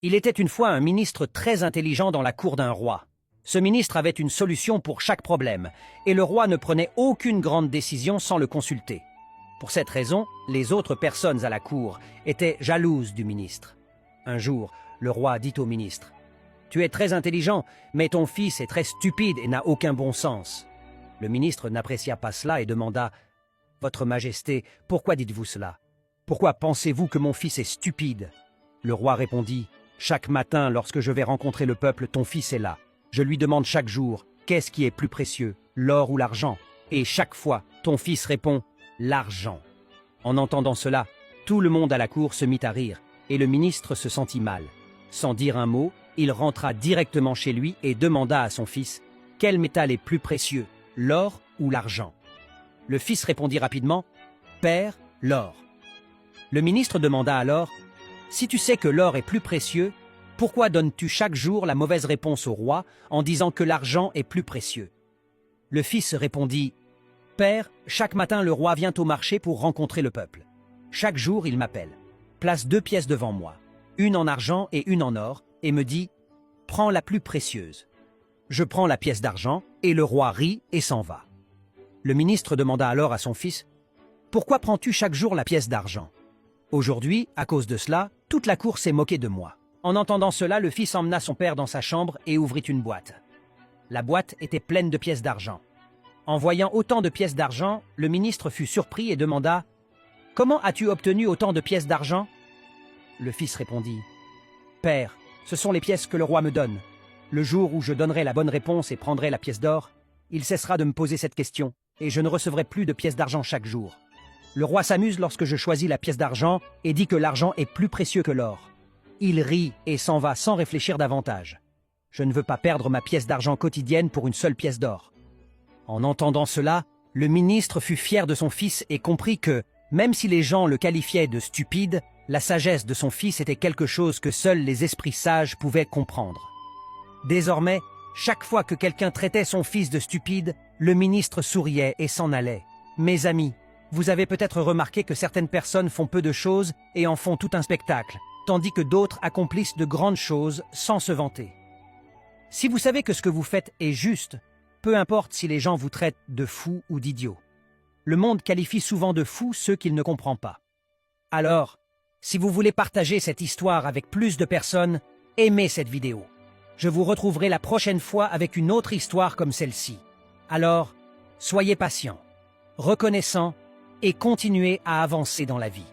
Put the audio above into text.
Il était une fois un ministre très intelligent dans la cour d'un roi. Ce ministre avait une solution pour chaque problème, et le roi ne prenait aucune grande décision sans le consulter. Pour cette raison, les autres personnes à la cour étaient jalouses du ministre. Un jour, le roi dit au ministre : « Tu es très intelligent, mais ton fils est très stupide et n'a aucun bon sens. » Le ministre n'apprécia pas cela et demanda : « Votre Majesté, pourquoi dites-vous cela? Pourquoi pensez-vous que mon fils est stupide ?» Le roi répondit : « Chaque matin, lorsque je vais rencontrer le peuple, ton fils est là. Je lui demande chaque jour, qu'est-ce qui est plus précieux, l'or ou l'argent? Et chaque fois, ton fils répond, l'argent. » En entendant cela, tout le monde à la cour se mit à rire, et le ministre se sentit mal. Sans dire un mot, il rentra directement chez lui et demanda à son fils, quel métal est plus précieux, l'or ou l'argent? Le fils répondit rapidement, Père, l'or. Le ministre demanda alors, si tu sais que l'or est plus précieux, pourquoi donnes-tu chaque jour la mauvaise réponse au roi en disant que l'argent est plus précieux? Le fils répondit, Père, chaque matin le roi vient au marché pour rencontrer le peuple. Chaque jour il m'appelle, place 2 pièces devant moi, une en argent et une en or, et me dit, prends la plus précieuse. Je prends la pièce d'argent, et le roi rit et s'en va. Le ministre demanda alors à son fils, pourquoi prends-tu chaque jour la pièce d'argent? Aujourd'hui, à cause de cela, toute la cour s'est moquée de moi. En entendant cela, le fils emmena son père dans sa chambre et ouvrit une boîte. La boîte était pleine de pièces d'argent. En voyant autant de pièces d'argent, le ministre fut surpris et demanda « Comment as-tu obtenu autant de pièces d'argent ?» Le fils répondit « Père, ce sont les pièces que le roi me donne. Le jour où je donnerai la bonne réponse et prendrai la pièce d'or, il cessera de me poser cette question et je ne recevrai plus de pièces d'argent chaque jour. Le roi s'amuse lorsque je choisis la pièce d'argent et dit que l'argent est plus précieux que l'or. Il rit et s'en va sans réfléchir davantage. Je ne veux pas perdre ma pièce d'argent quotidienne pour une seule pièce d'or. » En entendant cela, le ministre fut fier de son fils et comprit que, même si les gens le qualifiaient de stupide, la sagesse de son fils était quelque chose que seuls les esprits sages pouvaient comprendre. Désormais, chaque fois que quelqu'un traitait son fils de stupide, le ministre souriait et s'en allait. Mes amis, vous avez peut-être remarqué que certaines personnes font peu de choses et en font tout un spectacle, tandis que d'autres accomplissent de grandes choses sans se vanter. Si vous savez que ce que vous faites est juste, peu importe si les gens vous traitent de fou ou d'idiot. Le monde qualifie souvent de fou ceux qu'il ne comprend pas. Alors, si vous voulez partager cette histoire avec plus de personnes, aimez cette vidéo. Je vous retrouverai la prochaine fois avec une autre histoire comme celle-ci. Alors, soyez patients, reconnaissants et continuez à avancer dans la vie.